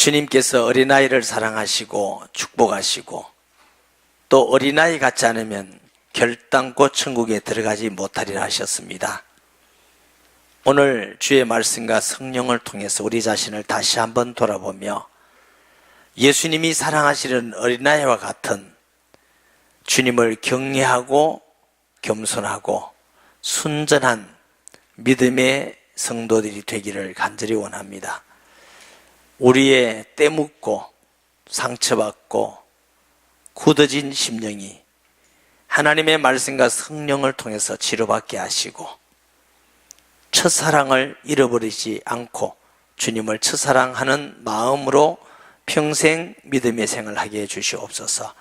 주님께서 어린아이를 사랑하시고 축복하시고 또 어린아이 같지 않으면 결단코 천국에 들어가지 못하리라 하셨습니다. 오늘 주의 말씀과 성령을 통해서 우리 자신을 다시 한번 돌아보며 예수님이 사랑하시는 어린아이와 같은 주님을 경외하고 겸손하고 순전한 믿음의 성도들이 되기를 간절히 원합니다. 우리의 때묻고 상처받고 굳어진 심령이 하나님의 말씀과 성령을 통해서 치료받게 하시고 첫사랑을 잃어버리지 않고 주님을 첫사랑하는 마음으로 평생 믿음의 생활을 하게 해주시옵소서.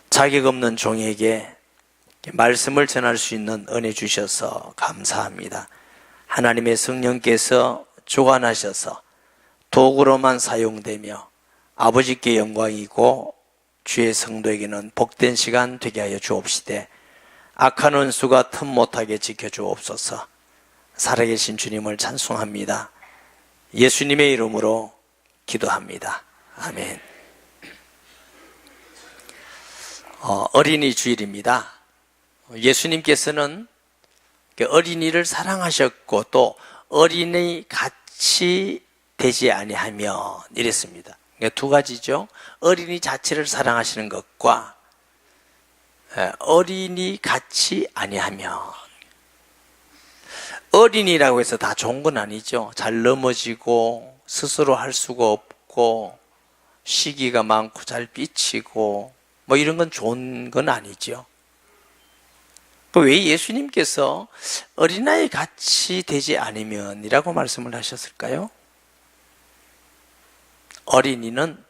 자격 없는 종에게 말씀을 전할 수 있는 은혜 주셔서 감사합니다. 하나님의 성령께서 주관하셔서 도구로만 사용되며 아버지께 영광이고 주의 성도에게는 복된 시간 되게 하여 주옵시되 악한 원수가 틈 못하게 지켜주옵소서. 살아계신 주님을 찬송합니다. 예수님의 이름으로 기도합니다. 아멘. 어린이 주일입니다. 예수님께서는 어린이를 사랑하셨고 또 어린이 같이 되지 아니하면 이랬습니다. 두 가지죠. 어린이 자체를 사랑하시는 것과 어린이 같이 아니하면. 어린이라고 해서 다 좋은 건 아니죠. 잘 넘어지고 스스로 할 수가 없고 시기가 많고 잘 삐치고 뭐 이런 건 좋은 건 아니죠. 왜 예수님께서 어린아이 같이 되지 않으면 이라고 말씀을 하셨을까요? 어린이는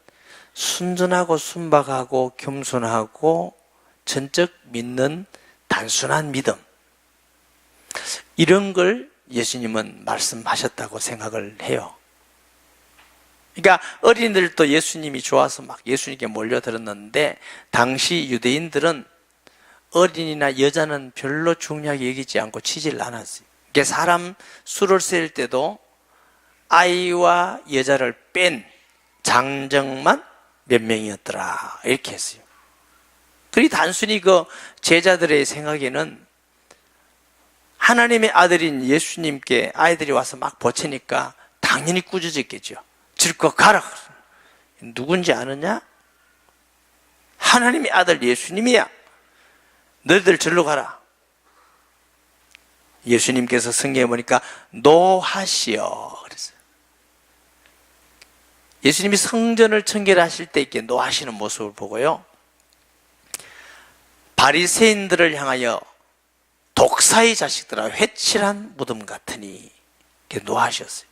순전하고 순박하고 겸손하고 전적 믿는 단순한 믿음, 이런 걸 예수님은 말씀하셨다고 생각을 해요. 그러니까 어린이들도 예수님이 좋아서 막 예수님께 몰려들었는데 당시 유대인들은 어린이나 여자는 별로 중요하게 여기지 않고 치질 않았어요. 그러니까 사람 수를 셀 때도 아이와 여자를 뺀 장정만 몇 명이었더라 이렇게 했어요. 그리 단순히 그 제자들의 생각에는 하나님의 아들인 예수님께 아이들이 와서 막 보채니까 당연히 꾸짖었겠죠. 질것 가라. 누군지 아느냐? 하나님의 아들 예수님이야. 너희들 절로 가라. 예수님께서 성경에 보니까 노하시오 그랬어요. 예수님이 성전을 청결하실 때 이렇게 노하시는 모습을 보고요, 바리새인들을 향하여 독사의 자식들아 회칠한 무덤 같으니 이렇게 노하셨어요.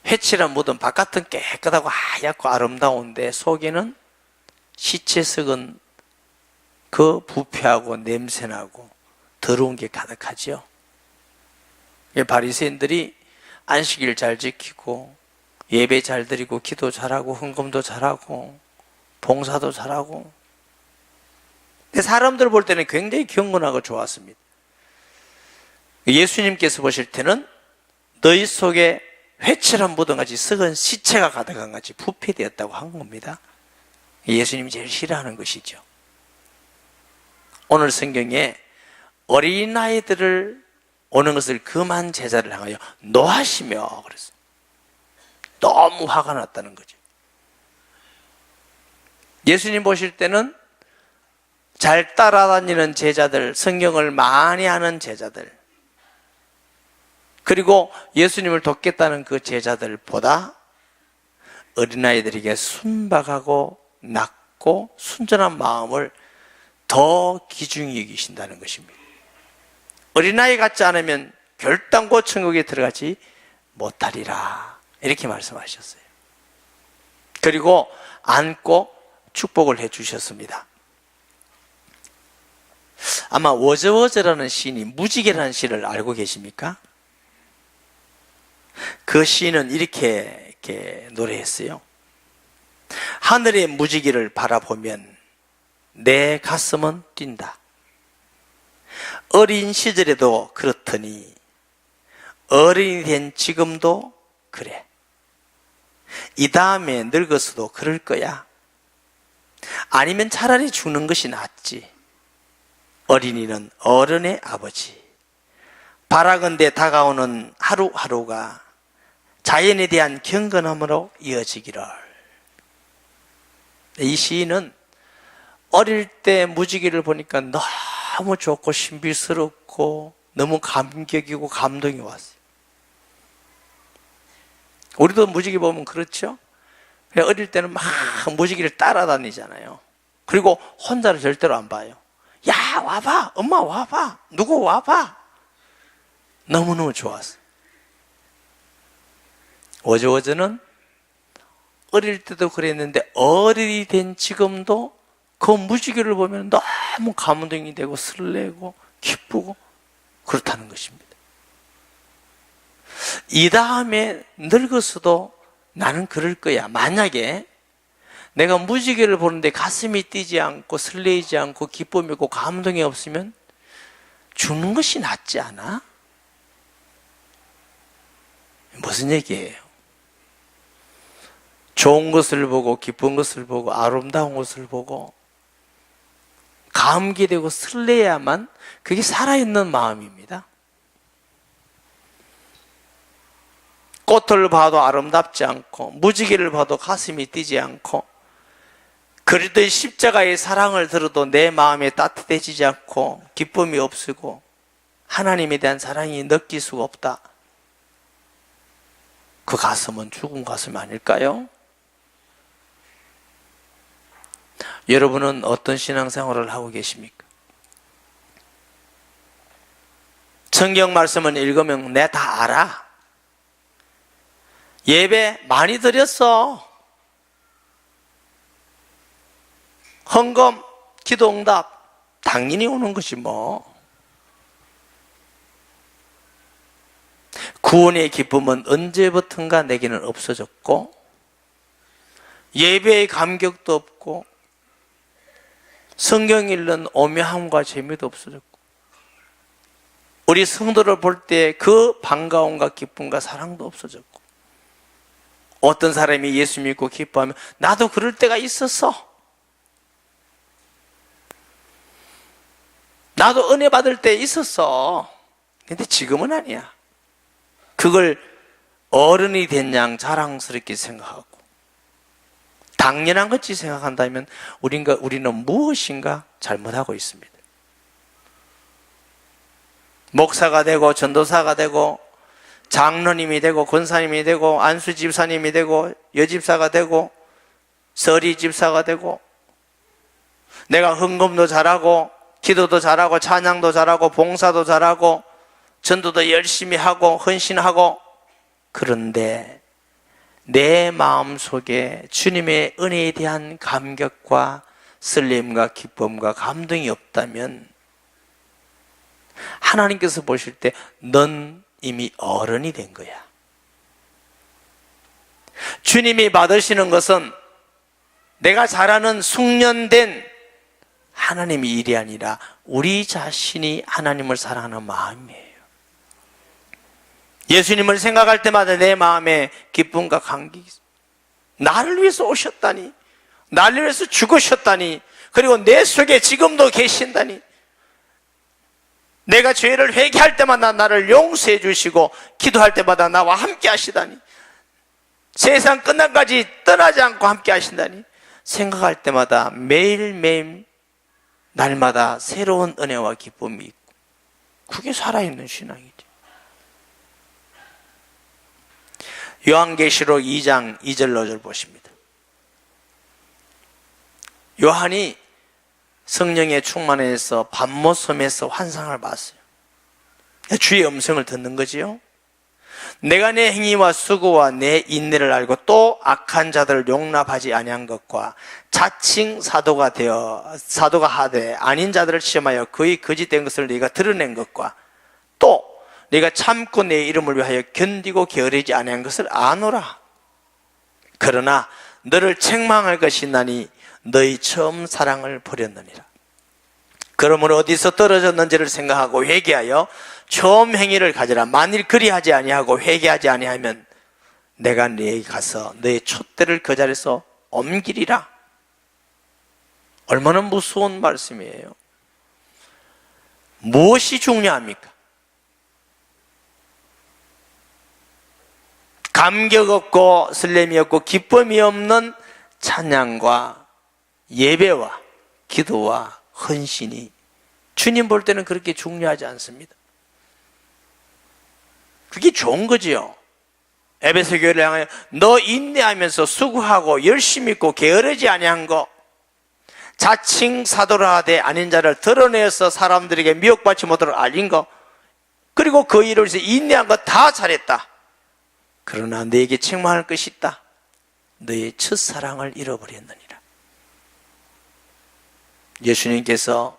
회칠한 무덤, 바깥은 깨끗하고 하얗고 아름다운데 속에는 시체 썩은 그 부패하고 냄새나고 더러운 게 가득하죠. 바리새인들이 안식일 잘 지키고 예배 잘 드리고 기도 잘하고 헌금도 잘하고 봉사도 잘하고, 사람들 볼 때는 굉장히 경건하고 좋았습니다. 예수님께서 보실 때는 너희 속에 회칠한 무덤같이 썩은 시체가 가득한 같이 부패되었다고 한 겁니다. 예수님이 제일 싫어하는 것이죠. 오늘 성경에 어린아이들을 오는 것을 금한 제자를 향하여 노하시며 그랬어요. 너무 화가 났다는 거죠. 예수님 보실 때는 잘 따라다니는 제자들, 성경을 많이 아는 제자들, 그리고 예수님을 돕겠다는 그 제자들보다 어린아이들에게 순박하고 낮고 순전한 마음을 더 귀중히 여기신다는 것입니다. 어린아이 같지 않으면 결단코 천국에 들어가지 못하리라 이렇게 말씀하셨어요. 그리고 안고 축복을 해 주셨습니다. 아마 워저워저라는 시인이 무지개라는 시를 알고 계십니까? 그 시인은 이렇게 노래했어요. 하늘의 무지개를 바라보면 내 가슴은 뛴다. 어린 시절에도 그렇더니 어른이 된 지금도 그래. 이 다음에 늙어서도 그럴 거야. 아니면 차라리 죽는 것이 낫지. 어린이는 어른의 아버지. 바라건대 다가오는 하루하루가 자연에 대한 경건함으로 이어지기를. 이 시인은 어릴 때 무지개를 보니까 너무 좋고 신비스럽고 너무 감격이고 감동이 왔어요. 우리도 무지개 보면 그렇죠? 어릴 때는 막 무지개를 따라다니잖아요. 그리고 혼자를 절대로 안 봐요. 야, 와봐! 엄마 와봐! 누구 와봐! 너무너무 좋았어요. 어저는 어릴 때도 그랬는데 어른이 된 지금도 그 무지개를 보면 너무 감동이 되고 설레고 기쁘고 그렇다는 것입니다. 이 다음에 늙어서도 나는 그럴 거야. 만약에 내가 무지개를 보는데 가슴이 뛰지 않고 설레이지 않고 기쁨이 없고 감동이 없으면 죽는 것이 낫지 않아? 무슨 얘기예요? 좋은 것을 보고 기쁜 것을 보고 아름다운 것을 보고 감기되고 설레야만 그게 살아있는 마음입니다. 꽃을 봐도 아름답지 않고 무지개를 봐도 가슴이 뛰지 않고 그리스도의 십자가의 사랑을 들어도 내 마음에 따뜻해지지 않고 기쁨이 없으고 하나님에 대한 사랑이 느낄 수가 없다. 그 가슴은 죽은 가슴이 아닐까요? 여러분은 어떤 신앙생활을 하고 계십니까? 성경 말씀을 읽으면 내가 다 알아. 예배 많이 드렸어. 헌금, 기도응답 당연히 오는 것이 뭐. 구원의 기쁨은 언제부턴가 내게는 없어졌고 예배의 감격도 없고 성경 읽는 오묘함과 재미도 없어졌고 우리 성도를 볼 때 그 반가움과 기쁨과 사랑도 없어졌고 어떤 사람이 예수 믿고 기뻐하면 나도 그럴 때가 있었어. 나도 은혜 받을 때 있었어. 근데 지금은 아니야. 그걸 어른이 된 양 자랑스럽게 생각하고 당연한 것이 생각한다면 우리는 무엇인가 잘못하고 있습니다. 목사가 되고 전도사가 되고 장로님이 되고 권사님이 되고 안수 집사님이 되고 여집사가 되고 서리 집사가 되고 내가 헌금도 잘하고 기도도 잘하고 찬양도 잘하고 봉사도 잘하고 전도도 열심히 하고 헌신하고 그런데 내 마음속에 주님의 은혜에 대한 감격과 설렘과 기쁨과 감동이 없다면 하나님께서 보실 때 넌 이미 어른이 된 거야. 주님이 받으시는 것은 내가 잘하는 숙련된 하나님의 일이 아니라 우리 자신이 하나님을 사랑하는 마음이에요. 예수님을 생각할 때마다 내 마음에 기쁨과 감격이 있어요. 나를 위해서 오셨다니, 나를 위해서 죽으셨다니, 그리고 내 속에 지금도 계신다니, 내가 죄를 회개할 때마다 나를 용서해 주시고 기도할 때마다 나와 함께 하시다니, 세상 끝날까지 떠나지 않고 함께 하신다니 생각할 때마다 매일매일 날마다 새로운 은혜와 기쁨이 있고 그게 살아있는 신앙이죠. 요한계시록 2장 2절 5절 보십니다. 요한이 성령의 충만해서 밤모섬에서 환상을 봤어요. 주의 음성을 듣는 거지요. 내가 내 행위와 수고와 내 인내를 알고 또 악한 자들을 용납하지 아니한 것과 자칭 사도가 하되 아닌 자들을 시험하여 그의 거짓된 것을 네가 드러낸 것과 또 네가 참고 내 이름을 위하여 견디고 게으르지 아니한 것을 아노라. 그러나 너를 책망할 것이 있나니 너희 처음 사랑을 버렸느니라. 그러므로 어디서 떨어졌는지를 생각하고 회개하여 처음 행위를 가져라. 만일 그리하지 아니하고 회개하지 아니하면 내가 너에게 가서 너의 촛대를 그 자리에서 옮기리라. 얼마나 무서운 말씀이에요. 무엇이 중요합니까? 감격 없고 설렘이 없고 기쁨이 없는 찬양과 예배와 기도와 헌신이 주님 볼 때는 그렇게 중요하지 않습니다. 그게 좋은 거지요. 에베소 교회를 향하여 너 인내하면서 수고하고 열심히 있고 게으르지 아니한 거, 자칭 사도라 하되 아닌 자를 드러내어서 사람들에게 미혹받지 못하도록 알린 거, 그리고 그 일을 위해서 인내한 거 다 잘했다. 그러나 너에게 책망할 것이 있다. 너의 첫사랑을 잃어버렸느니라. 예수님께서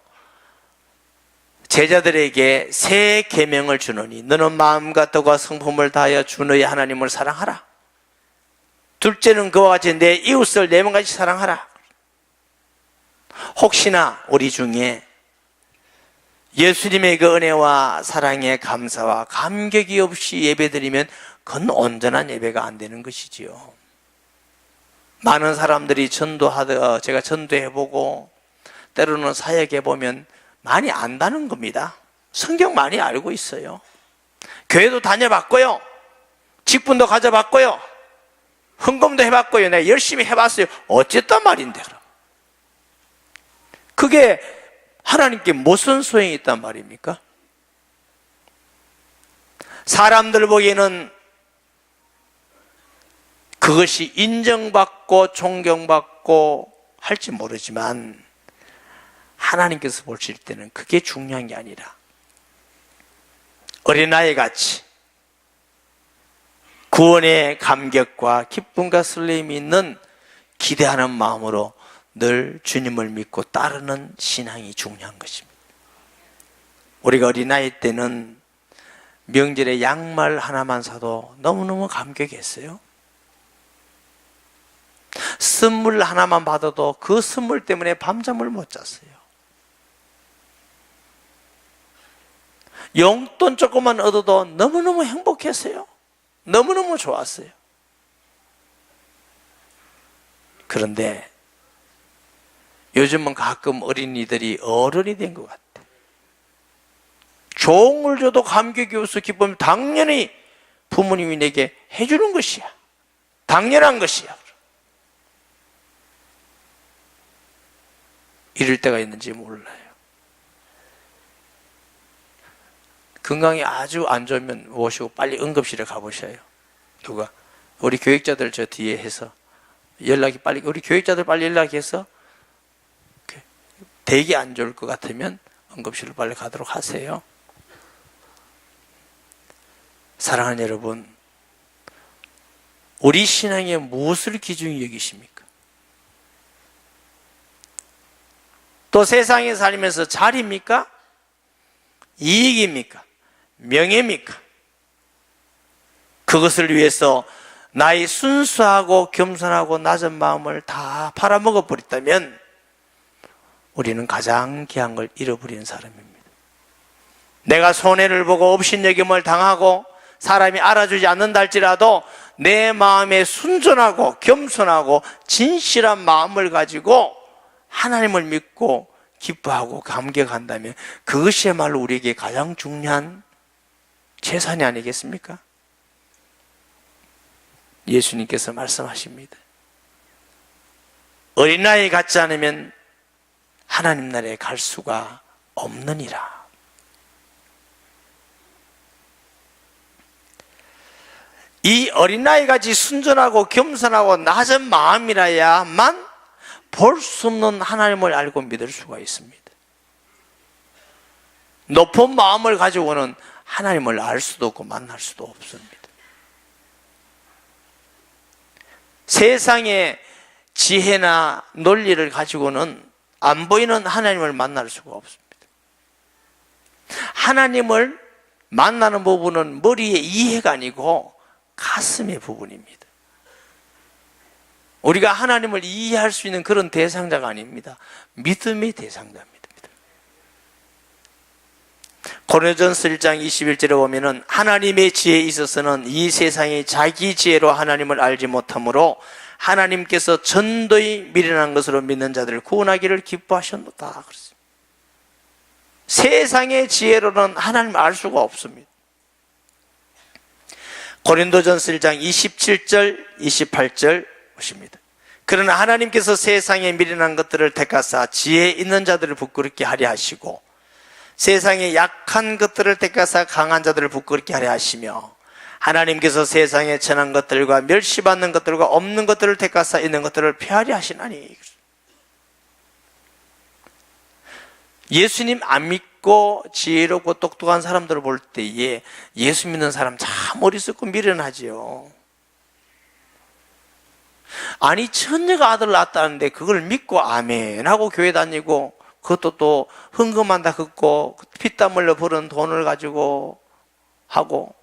제자들에게 새 계명을 주노니 너는 마음과 뜻과 성품을 다하여 주 너의 하나님을 사랑하라. 둘째는 그와 같이 내 이웃을 내 몸같이 사랑하라. 혹시나 우리 중에 예수님의 그 은혜와 사랑에 감사와 감격이 없이 예배드리면 그건 온전한 예배가 안 되는 것이지요. 많은 사람들이 제가 전도해보고 때로는 사역해보면 많이 안다는 겁니다. 성경 많이 알고 있어요. 교회도 다녀봤고요. 직분도 가져봤고요. 헌금도 해봤고요. 내가 열심히 해봤어요. 어쨌단 말인데 그럼. 그게 하나님께 무슨 소용이 있단 말입니까? 사람들 보기에는 그것이 인정받고 존경받고 할지 모르지만 하나님께서 보실 때는 그게 중요한 게 아니라 어린아이 같이 구원의 감격과 기쁨과 설렘이 있는 기대하는 마음으로 늘 주님을 믿고 따르는 신앙이 중요한 것입니다. 우리가 어린아이 때는 명절에 양말 하나만 사도 너무너무 감격했어요. 선물 하나만 받아도 그 선물 때문에 밤잠을 못 잤어요. 용돈 조금만 얻어도 너무너무 행복했어요. 너무너무 좋았어요. 그런데 요즘은 가끔 어린이들이 어른이 된 것 같아. 종을 줘도 감격이 없어 기쁨이 당연히 부모님이 내게 해주는 것이야. 당연한 것이야. 이럴 때가 있는지 몰라요. 건강이 아주 안 좋으면 모시고 빨리 응급실에 가보셔요. 누가? 우리 교육자들 저 뒤에 해서 우리 교육자들 빨리 연락해서 되게 안 좋을 것 같으면 응급실로 빨리 가도록 하세요. 사랑하는 여러분, 우리 신앙에 무엇을 기준히 여기십니까? 또 세상에 살면서 자리입니까? 이익입니까? 명예입니까? 그것을 위해서 나의 순수하고 겸손하고 낮은 마음을 다 팔아먹어 버렸다면 우리는 가장 귀한 걸 잃어버리는 사람입니다. 내가 손해를 보고 업신여김을 당하고 사람이 알아주지 않는다 할지라도 내 마음에 순전하고 겸손하고 진실한 마음을 가지고 하나님을 믿고 기뻐하고 감격한다면 그것이야말로 우리에게 가장 중요한 재산이 아니겠습니까? 예수님께서 말씀하십니다. 어린아이 같지 않으면 하나님 나라에 갈 수가 없느니라. 이 어린아이같이 순전하고 겸손하고 낮은 마음이라야만 볼 수 없는 하나님을 알고 믿을 수가 있습니다. 높은 마음을 가지고는 하나님을 알 수도 없고 만날 수도 없습니다. 세상의 지혜나 논리를 가지고는 안 보이는 하나님을 만날 수가 없습니다. 하나님을 만나는 부분은 머리의 이해가 아니고 가슴의 부분입니다. 우리가 하나님을 이해할 수 있는 그런 대상자가 아닙니다. 믿음의 대상자입니다. 고린도전서 1장 21절에 보면은 하나님의 지혜에 있어서는 이 세상이 자기 지혜로 하나님을 알지 못하므로 하나님께서 전도의 미련한 것으로 믿는 자들을 구원하기를 기뻐하셨노라 그랬습니다. 세상의 지혜로는 하나님을 알 수가 없습니다. 고린도전서 1장 27절 28절 보십니다. 그러나 하나님께서 세상에 미련한 것들을 택하사 지혜 있는 자들을 부끄럽게 하려 하시고 세상에 약한 것들을 택하사 강한 자들을 부끄럽게 하려 하시며 하나님께서 세상에 천한 것들과 멸시받는 것들과 없는 것들을 택하사 있는 것들을 폐하려 하시나니. 예수님 안 믿고 지혜롭고 똑똑한 사람들을 볼 때에 예수 믿는 사람 참 어리석고 미련하지요. 아니 천녀가 아들 낳았다는데 그걸 믿고 아멘 하고 교회 다니고 그것도 또 헌금한다 긋고 피땀 흘려 버는 돈을 가지고 하고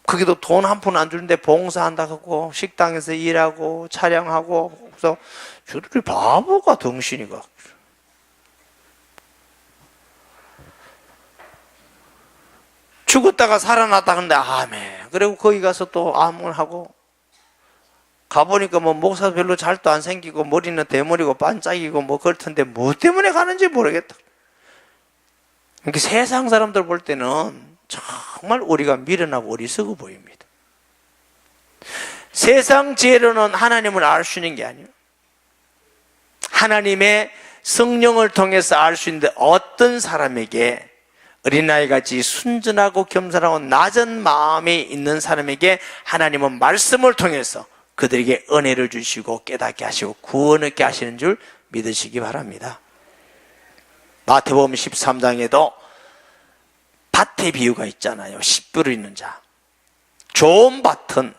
거기도 돈 한 푼 안 주는데 봉사한다 긋고 식당에서 일하고 촬영하고 그래서 저들이 바보가 덩신이가. 죽었다가 살아났다 하는데 아멘 그리고 거기 가서 또 아멘 하고 가보니까 뭐 목사 별로 잘도 안 생기고 머리는 대머리고 반짝이고 뭐 그렇던데 뭐 때문에 가는지 모르겠다. 그러니까 세상 사람들 볼 때는 정말 우리가 미련하고 어리석어 보입니다. 세상 지혜로는 하나님을 알 수 있는 게 아니에요. 하나님의 성령을 통해서 알 수 있는데 어떤 사람에게 어린아이같이 순전하고 겸손하고 낮은 마음이 있는 사람에게 하나님은 말씀을 통해서 그들에게 은혜를 주시고 깨닫게 하시고 구원하게 하시는 줄 믿으시기 바랍니다. 마태복음 13장에도 밭의 비유가 있잖아요. 씨 뿌리는 자. 좋은 밭은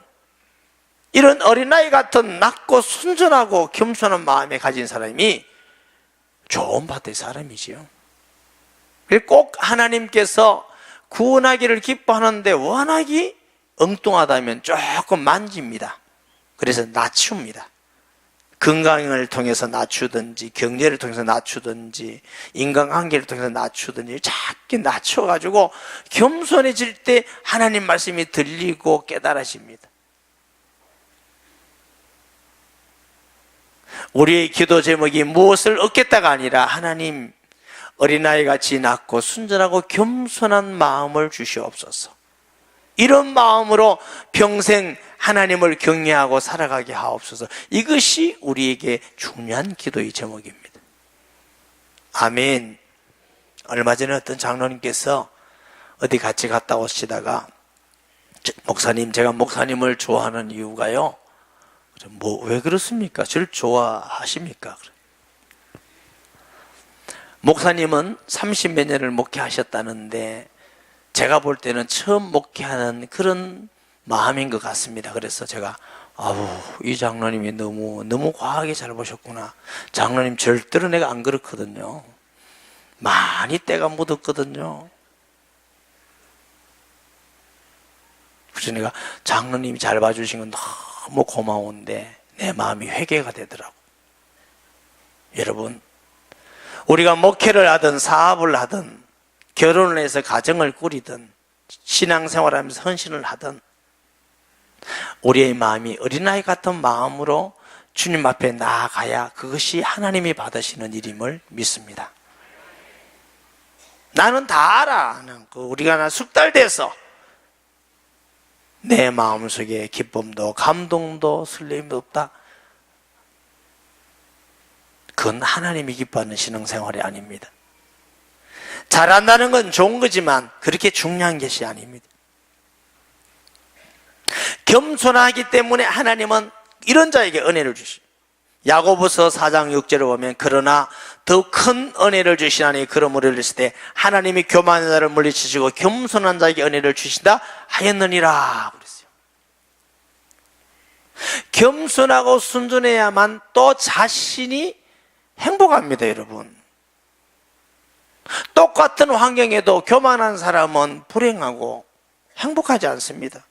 이런 어린아이 같은 낮고 순전하고 겸손한 마음에 가진 사람이 좋은 밭의 사람이지요. 꼭 하나님께서 구원하기를 기뻐하는데 워낙이 엉뚱하다면 조금 만집니다. 그래서 낮춥니다. 건강을 통해서 낮추든지 경제를 통해서 낮추든지 인간관계를 통해서 낮추든지 작게 낮춰가지고 겸손해질 때 하나님 말씀이 들리고 깨달아집니다. 우리의 기도 제목이 무엇을 얻겠다가 아니라 하나님 어린아이같이 낮고 순전하고 겸손한 마음을 주시옵소서. 이런 마음으로 평생 하나님을 경외하고 살아가게 하옵소서. 이것이 우리에게 중요한 기도의 제목입니다. 아멘. 얼마 전에 어떤 장로님께서 어디 같이 갔다 오시다가 목사님, 제가 목사님을 좋아하는 이유가요. 왜 그렇습니까? 저를 좋아하십니까? 목사님은 30몇 년을 목회하셨다는데 제가 볼 때는 처음 목회하는 그런 마음인 것 같습니다. 그래서 제가 이 장로님이 너무 과하게 잘 보셨구나. 장로님 절대로 내가 안 그렇거든요. 많이 때가 묻었거든요. 그래서 내가 장로님이 잘 봐주신 건 너무 고마운데 내 마음이 회개가 되더라고. 여러분, 우리가 목회를 하든 사업을 하든 결혼을 해서 가정을 꾸리든 신앙생활하면서 헌신을 하든 우리의 마음이 어린아이 같은 마음으로 주님 앞에 나아가야 그것이 하나님이 받으시는 일임을 믿습니다. 나는 다 알아. 우리가 숙달 돼서 내 마음속에 기쁨도 감동도 설렘도 없다. 그건 하나님이 기뻐하는 신앙생활이 아닙니다. 잘한다는 건 좋은 거지만 그렇게 중요한 것이 아닙니다. 겸손하기 때문에 하나님은 이런 자에게 은혜를 주시죠. 야고보서 4장 6절을 보면 그러나 더 큰 은혜를 주시나니 그러므로 이르실 때 하나님이 교만한 자를 물리치시고 겸손한 자에게 은혜를 주신다 하였느니라 그랬어요. 겸손하고 순전해야만 또 자신이 행복합니다. 여러분, 똑같은 환경에도 교만한 사람은 불행하고 행복하지 않습니다.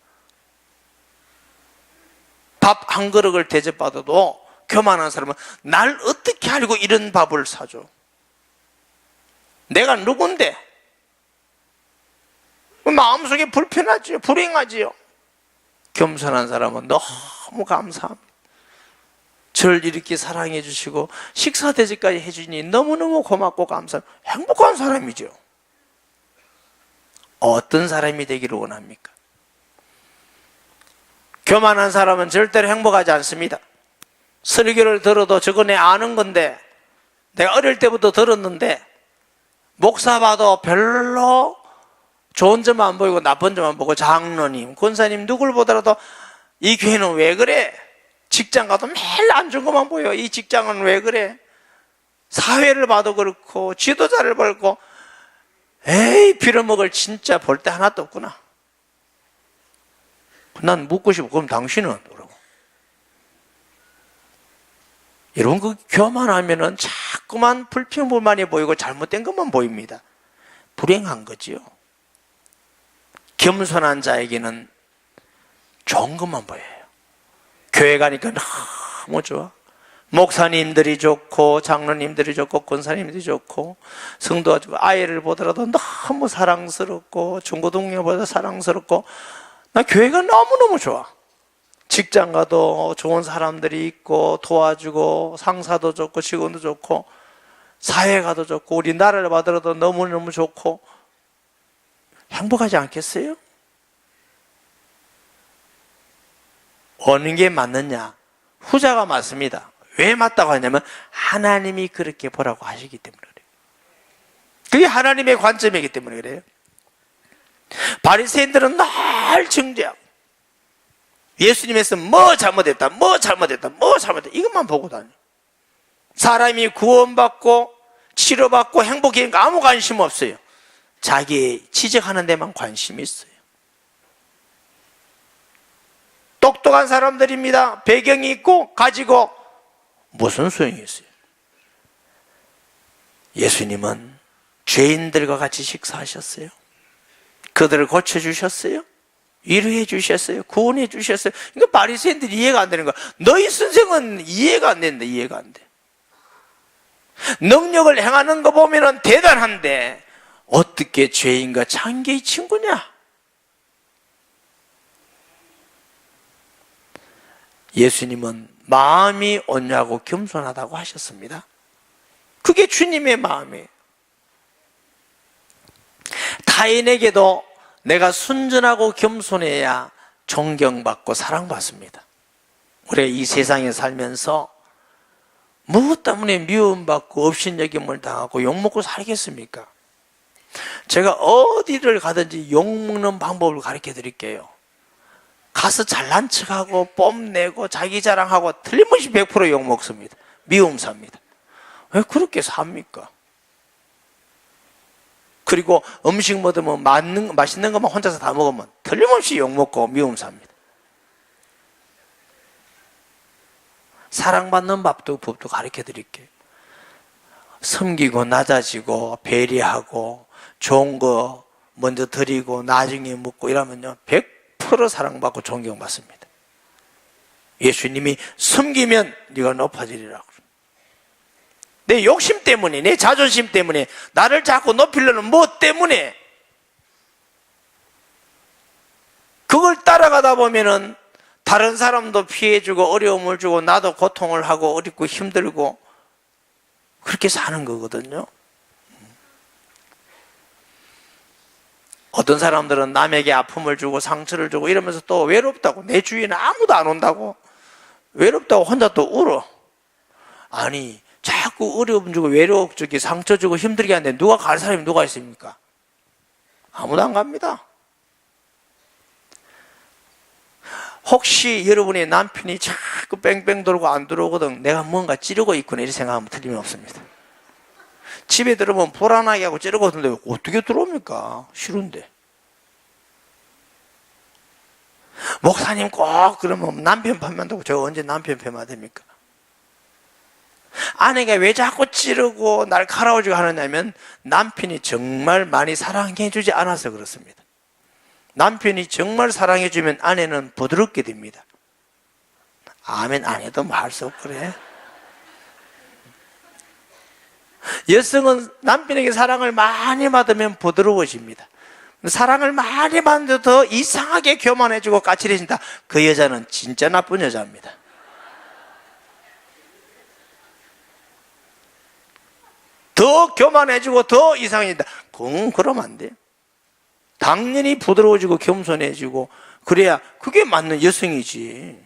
밥 한 그릇을 대접받아도 교만한 사람은 날 어떻게 알고 이런 밥을 사줘? 내가 누군데? 마음속에 불편하지요. 불행하지요. 겸손한 사람은 너무 감사합니다. 저를 이렇게 사랑해 주시고 식사 대접까지 해주니 너무너무 고맙고 감사합니다. 행복한 사람이죠. 어떤 사람이 되기를 원합니까? 교만한 사람은 절대로 행복하지 않습니다. 설교를 들어도 저거 내 아는 건데, 내가 어릴 때부터 들었는데 목사 봐도 별로 좋은 점만 안 보이고 나쁜 점만 보고, 장로님, 권사님 누굴 보더라도 이 교회는 왜 그래? 직장 가도 매일 안 좋은 것만 보여. 이 직장은 왜 그래? 사회를 봐도 그렇고 지도자를 보고, 에이 빌어먹을 진짜 볼 때 하나도 없구나. 난 묻고 싶어. 그럼 당신은? 뭐라고? 여러분, 그 교만하면은 자꾸만 불평불만이 보이고 잘못된 것만 보입니다. 불행한 거지요. 겸손한 자에게는 좋은 것만 보여요. 교회 가니까 너무 좋아. 목사님들이 좋고 장로님들이 좋고 권사님들이 좋고 성도가 좋고, 아이를 보더라도 너무 사랑스럽고 중고등학교보다 사랑스럽고, 나 교회가 너무너무 좋아. 직장 가도 좋은 사람들이 있고 도와주고, 상사도 좋고 직원도 좋고 사회 가도 좋고 우리 나라를 봐더라도 너무너무 좋고, 행복하지 않겠어요? 어느 게 맞느냐? 후자가 맞습니다. 왜 맞다고 하냐면 하나님이 그렇게 보라고 하시기 때문에 그래요. 그게 하나님의 관점이기 때문에 그래요. 바리새인들은 늘 정죄하고, 예수님에서 뭐 잘못했다, 뭐 잘못했다, 뭐 잘못했다, 이것만 보고 다녀. 사람이 구원받고 치료받고 행복해지니까 아무 관심 없어요. 자기 지적하는 데만 관심이 있어요. 똑똑한 사람들입니다. 배경이 있고 가지고 무슨 소용이 있어요? 예수님은 죄인들과 같이 식사하셨어요. 그들을 고쳐주셨어요. 위로해 주셨어요. 구원해 주셨어요. 이거 바리새인들이 이해가 안 되는 거야. 너희 선생은 이해가 안 된다. 이해가 안 돼. 능력을 행하는 거 보면은 대단한데 어떻게 죄인과 창기의 친구냐? 예수님은 마음이 온유하고 겸손하다고 하셨습니다. 그게 주님의 마음이에요. 타인에게도 내가 순전하고 겸손해야 존경받고 사랑받습니다. 우리가 이 세상에 살면서 무엇 때문에 미움받고 업신여김을 당하고 욕먹고 살겠습니까? 제가 어디를 가든지 욕먹는 방법을 가르쳐 드릴게요. 가서 잘난 척하고 뽐내고 자기 자랑하고 틀림없이 100% 욕먹습니다. 미움 삽니다. 왜 그렇게 삽니까? 그리고 음식 먹으면 맛있는 것만 혼자서 다 먹으면 틀림없이 욕먹고 미움 삽니다. 사랑받는 법도 가르쳐 드릴게요. 섬기고 낮아지고 배려하고 좋은 거 먼저 드리고 나중에 먹고 이러면요 100% 사랑받고 존경받습니다. 예수님이 섬기면 네가 높아지리라고. 내 욕심 때문에, 내 자존심 때문에, 나를 자꾸 높이려는 뭐 때문에 그걸 따라가다 보면은 다른 사람도 피해주고 어려움을 주고 나도 고통을 하고 어렵고 힘들고 그렇게 사는 거거든요. 어떤 사람들은 남에게 아픔을 주고 상처를 주고 이러면서 또 외롭다고, 내 주위에는 아무도 안 온다고 외롭다고 혼자 또 울어. 아니 자꾸 어려움 주고 외로움 주고 상처 주고 힘들게 하는데 누가 갈 사람이 누가 있습니까? 아무도 안 갑니다. 혹시 여러분의 남편이 자꾸 뺑뺑 돌고 안 들어오거든, 내가 뭔가 찌르고 있구나 이렇게 생각하면 틀림없습니다. 집에 들어오면 불안하게 하고 찌르고 있는데 어떻게 들어옵니까? 싫은데. 목사님 꼭 그러면 남편 편만 두고 저 언제 남편 편만 됩니까? 아내가 왜 자꾸 찌르고 날 갈아오지고 하느냐면 남편이 정말 많이 사랑해 주지 않아서 그렇습니다. 남편이 정말 사랑해 주면 아내는 부드럽게 됩니다. 아멘 안 해도 뭐 할 수 없고 그래. 여성은 남편에게 사랑을 많이 받으면 부드러워집니다. 사랑을 많이 받는데 더 이상하게 교만해지고 까칠해진다. 그 여자는 진짜 나쁜 여자입니다. 더 교만해지고 더 이상해진다. 그러면 안 돼요. 당연히 부드러워지고 겸손해지고 그래야 그게 맞는 여성이지.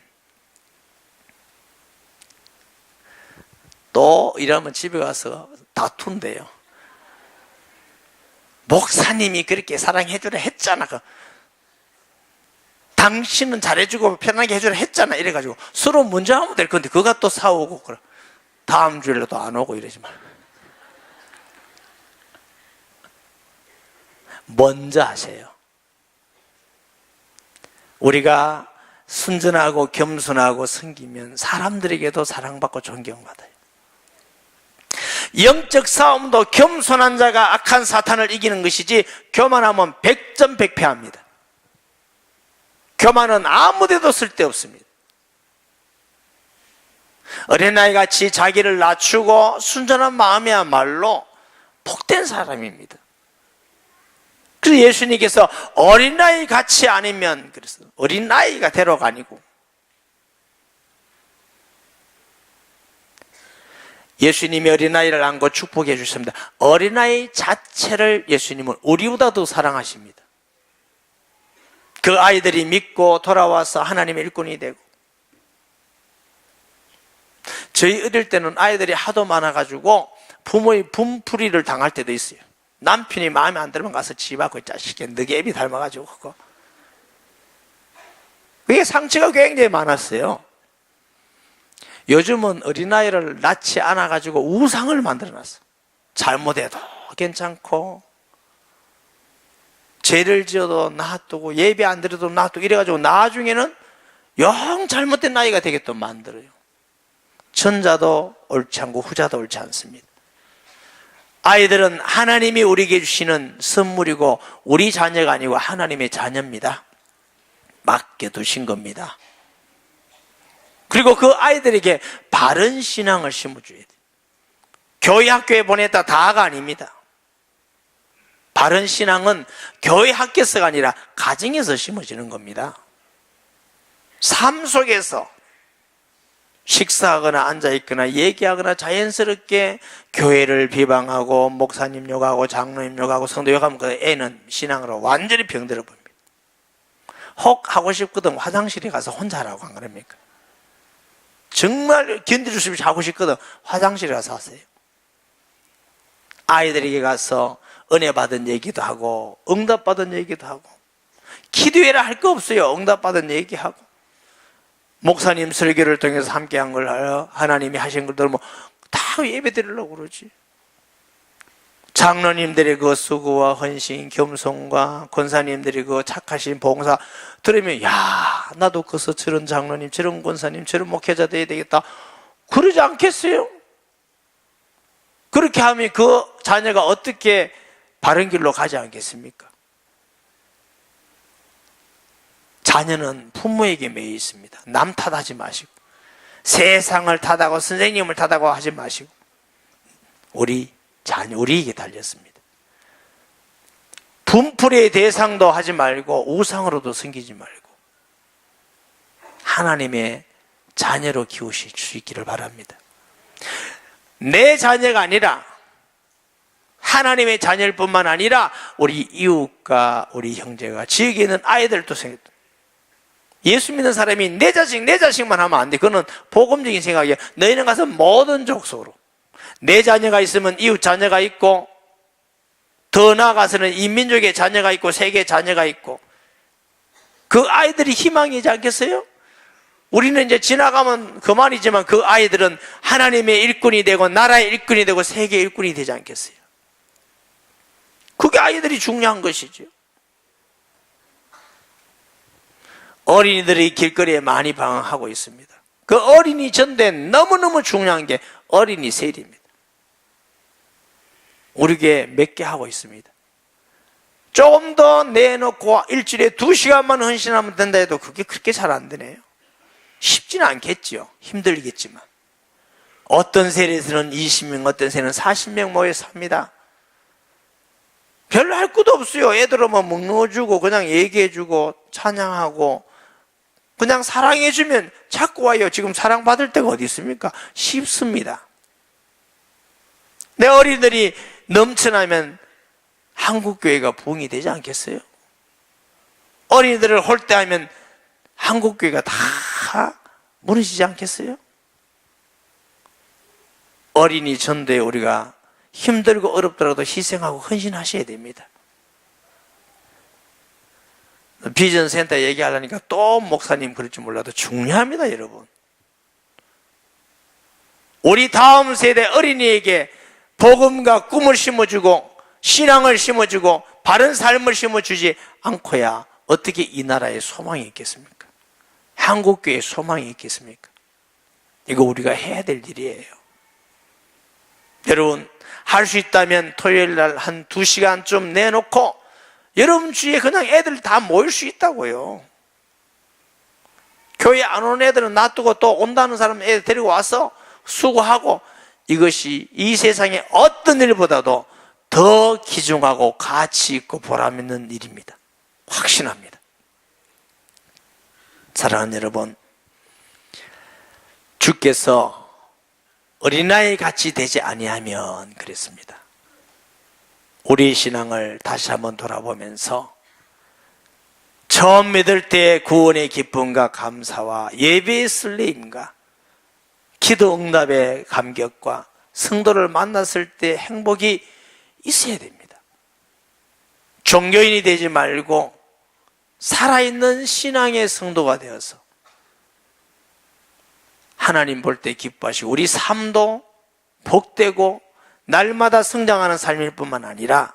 또 이러면 집에 가서 다툰대요. 목사님이 그렇게 사랑해주라 했잖아. 당신은 잘해주고 편하게 해주라 했잖아. 이래가지고 서로 먼저 하면 될 건데 그가 또 싸우고 그래. 다음 주일로도 안 오고 이러지 마. 먼저 하세요. 우리가 순전하고 겸손하고 섬기면 사람들에게도 사랑받고 존경받아요. 영적 싸움도 겸손한 자가 악한 사탄을 이기는 것이지 교만하면 백전백패합니다. 교만은 아무데도 쓸데없습니다. 어린아이같이 자기를 낮추고 순전한 마음이야말로 복된 사람입니다. 그래서 예수님께서 어린아이 같이 아니면 그래서 어린아이가 대로가 아니고 예수님이 어린아이를 안고 축복해 주셨습니다. 어린아이 자체를 예수님은 우리보다 더 사랑하십니다. 그 아이들이 믿고 돌아와서 하나님의 일꾼이 되고 저희 어릴 때는 아이들이 하도 많아가지고 부모의 분풀이를 당할 때도 있어요. 남편이 마음에 안 들면 가서 집 앞에 자식이 너게 애비 닮아가지고 그게 상처가 굉장히 많았어요. 요즘은 어린아이를 낳지 않아가지고 우상을 만들어놨어. 잘못해도 괜찮고 죄를 지어도 놔두고 예배 안 드려도 놔두고 이래가지고 나중에는 영 잘못된 아이가 되게 또 만들어요. 전자도 옳지 않고 후자도 옳지 않습니다. 아이들은 하나님이 우리에게 주시는 선물이고 우리 자녀가 아니고 하나님의 자녀입니다. 맡겨두신 겁니다. 그리고 그 아이들에게 바른 신앙을 심어줘야 돼요. 교회 학교에 보냈다 다가 아닙니다. 바른 신앙은 교회 학교에서가 아니라 가정에서 심어지는 겁니다. 삶 속에서 식사하거나 앉아있거나 얘기하거나 자연스럽게 교회를 비방하고 목사님 욕하고 장로님 욕하고 성도 욕하면 그 애는 신앙으로 완전히 병들어 봅니다. 혹 하고 싶거든 화장실에 가서 혼자 하라고 안 그럽니까? 정말 견딜 수 없이 하고 싶거든 화장실에 가서 하세요. 아이들에게 가서 은혜 받은 얘기도 하고 응답 받은 얘기도 하고 기도해라 할 거 없어요. 응답 받은 얘기하고 목사님 설교를 통해서 함께한 걸 하나님이 하신 것들 다 예배 드리려고 그러지. 장로님들의 그 수고와 헌신, 겸손과 권사님들의 그 착하신 봉사 들으면 야 나도 그래서 저런 장로님, 저런 권사님, 저런 목회자 돼야 되겠다. 그러지 않겠어요? 그렇게 하면 그 자녀가 어떻게 바른 길로 가지 않겠습니까? 자녀는 부모에게 매여 있습니다. 남 탓하지 마시고 세상을 탓하고 선생님을 탓하고 하지 마시고 우리 자녀, 우리에게 달렸습니다. 분풀이의 대상도 하지 말고 우상으로도 섬기지 말고 하나님의 자녀로 키우실 수 있기를 바랍니다. 내 자녀가 아니라 하나님의 자녀일 뿐만 아니라 우리 이웃과 우리 형제가 지역에 있는 아이들도 생겼다. 예수 믿는 사람이 내 자식만 하면 안 돼. 그거는 복음적인 생각이야. 너희는 가서 모든 족속으로 내 자녀가 있으면 이웃 자녀가 있고 더 나아가서는 인민족의 자녀가 있고 세계의 자녀가 있고 그 아이들이 희망이지 않겠어요? 우리는 이제 지나가면 그만이지만 그 아이들은 하나님의 일꾼이 되고 나라의 일꾼이 되고 세계의 일꾼이 되지 않겠어요? 그게 아이들이 중요한 것이죠. 어린이들이 길거리에 많이 방황하고 있습니다. 그 어린이 전대 너무너무 중요한 게 어린이 세일입니다. 우리 교회 몇 개 하고 있습니다. 조금 더 내놓고 일주일에 2시간만 헌신하면 된다 해도 그게 그렇게 잘 안 되네요. 쉽지는 않겠죠. 힘들겠지만 어떤 세례에서는 20명, 어떤 세례는 40명 모여서 합니다. 별로 할 것도 없어요. 애들 오면 뭐 넣어주고 그냥 얘기해주고 찬양하고 그냥 사랑해주면 자꾸 와요. 지금 사랑받을 때가 어디 있습니까? 쉽습니다. 내 어린이들이 넘쳐나면 한국교회가 부흥이 되지 않겠어요? 어린이들을 홀대하면 한국교회가 다 무너지지 않겠어요? 어린이 전도에 우리가 힘들고 어렵더라도 희생하고 헌신하셔야 됩니다. 비전센터 얘기하려니까 또 목사님 그럴 줄 몰라도 중요합니다, 여러분. 우리 다음 세대 어린이에게 복음과 꿈을 심어주고 신앙을 심어주고 바른 삶을 심어주지 않고야 어떻게 이 나라에 소망이 있겠습니까? 한국교회에 소망이 있겠습니까? 이거 우리가 해야 될 일이에요. 여러분, 할 수 있다면 토요일 날 한 2시간쯤 내놓고 여러분 주위에 그냥 애들 다 모일 수 있다고요. 교회 안 오는 애들은 놔두고 또 온다는 사람 애들 데리고 와서 수고하고, 이것이 이 세상의 어떤 일보다도 더 귀중하고 가치 있고 보람 있는 일입니다. 확신합니다. 사랑하는 여러분, 주께서 어린아이 같이 되지 아니하면 그랬습니다. 우리 신앙을 다시 한번 돌아보면서 처음 믿을 때 구원의 기쁨과 감사와 예배의 설레임과 기도 응답의 감격과 성도를 만났을 때 행복이 있어야 됩니다. 종교인이 되지 말고 살아있는 신앙의 성도가 되어서 하나님 볼 때 기뻐하시고 우리 삶도 복되고 날마다 성장하는 삶일 뿐만 아니라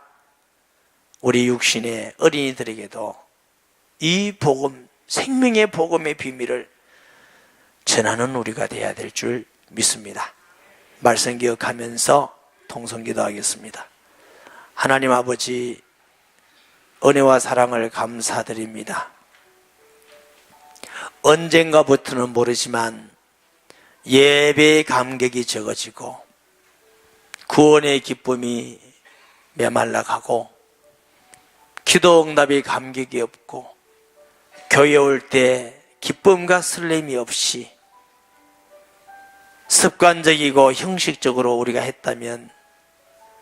우리 육신의 어린이들에게도 이 복음, 생명의 복음의 비밀을 전하는 우리가 되어야 될 줄 믿습니다. 말씀 기억하면서 통성기도 하겠습니다. 하나님 아버지, 은혜와 사랑을 감사드립니다. 언젠가부터는 모르지만 예배의 감격이 적어지고 구원의 기쁨이 메말라가고 기도 응답의 감격이 없고 교회 올 때 기쁨과 설렘이 없이 습관적이고 형식적으로 우리가 했다면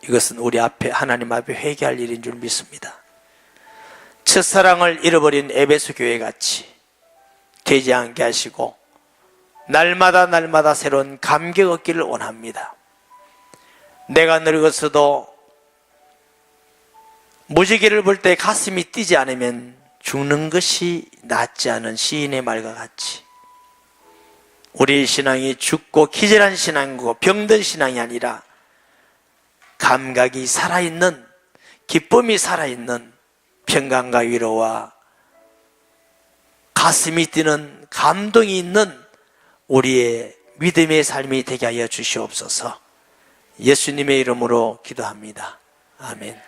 이것은 우리 앞에 하나님 앞에 회개할 일인 줄 믿습니다. 첫사랑을 잃어버린 에베소 교회 같이 되지 않게 하시고 날마다 새로운 감격 얻기를 원합니다. 내가 늙었어도 무지개를 볼 때 가슴이 뛰지 않으면 죽는 것이 낫지 않은 시인의 말과 같이 우리 신앙이 죽고 기절한 신앙이고 병든 신앙이 아니라 감각이 살아있는, 기쁨이 살아있는 평강과 위로와 가슴이 뛰는 감동이 있는 우리의 믿음의 삶이 되게 하여 주시옵소서. 예수님의 이름으로 기도합니다. 아멘.